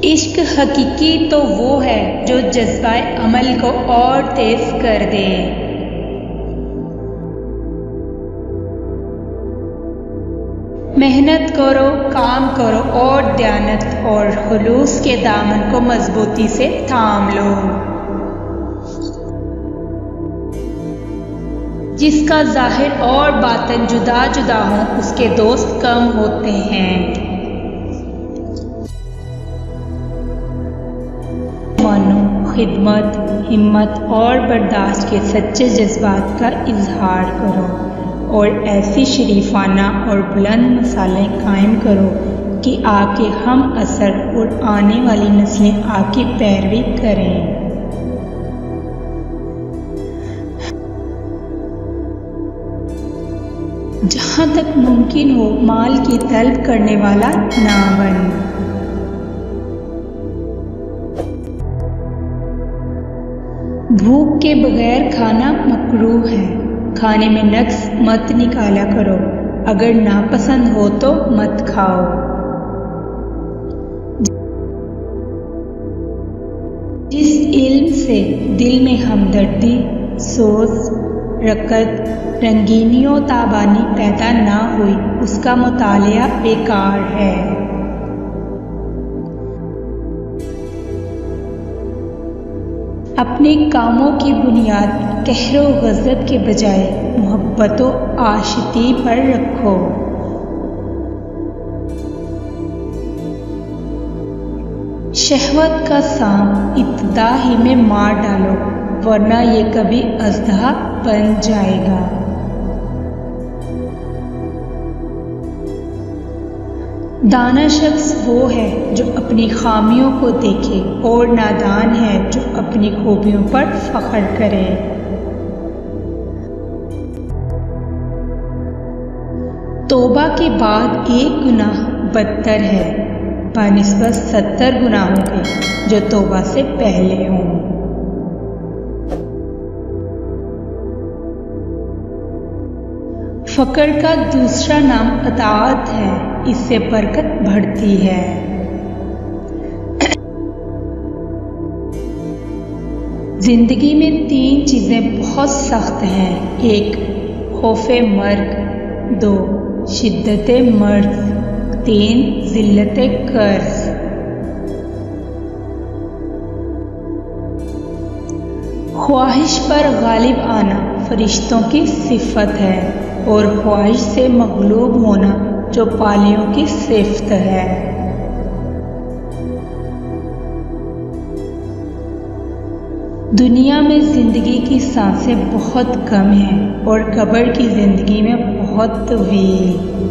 इश्क हकीकी तो वो है जो जज्बाए अमल को और तेज कर दे। मेहनत करो, काम करो और दयानत और खुलूस के दामन को मजबूती से थाम लो। जिसका जाहिर और बातिन जुदा जुदा हो उसके दोस्त कम होते हैं। मानो खिदमत, हिम्मत और बर्दाश्त के सच्चे जज्बात का इजहार करो और ऐसी शरीफाना और बुलंद मसालें कायम करो कि आपके हम असर और आने वाली नस्लें आपकी पैरवी करें। जहाँ तक मुमकिन हो माल की तलब करने वाला ना बन। भूख के बगैर खाना मकरूह है। खाने में नक्स मत निकाला करो। अगर नापसंद हो तो मत खाओ। जिस इल्म से दिल में हमदर्दी, सोच, रकत, रंगीनियों ताबानी पैदा ना हुई उसका मुतालिया बेकार है। अपने कामों की बुनियाद कहरो गज़ब के बजाय मोहब्बतों आशिकी पर रखो। शहवत का सांप इब्तिदा ही में मार डालो वरना ये कभी अज़दा बन जाएगा। दाना शख्स वो है जो अपनी खामियों को देखे और नादान है जो अपनी खूबियों पर फख्र करे। तौबा के बाद एक गुनाह बदतर है बनिस्बत 70 गुनाहों के जो तौबा से पहले हों। फ़क्र का दूसरा नाम अताअत है, इससे बरकत बढ़ती है। जिंदगी में 3 चीज़ें बहुत सख्त हैं। 1 खौफे मर्ग, 2 शिद्दत मर्ज, 3 जिल्लत कर्ज। ख्वाहिश पर गालिब आना फरिश्तों की सिफत है और ख्वाहिश से मगलूब होना जो पालियों की सिफ्त है। दुनिया में जिंदगी की सांसें बहुत कम हैं और कब्र की जिंदगी में बहुत तवील।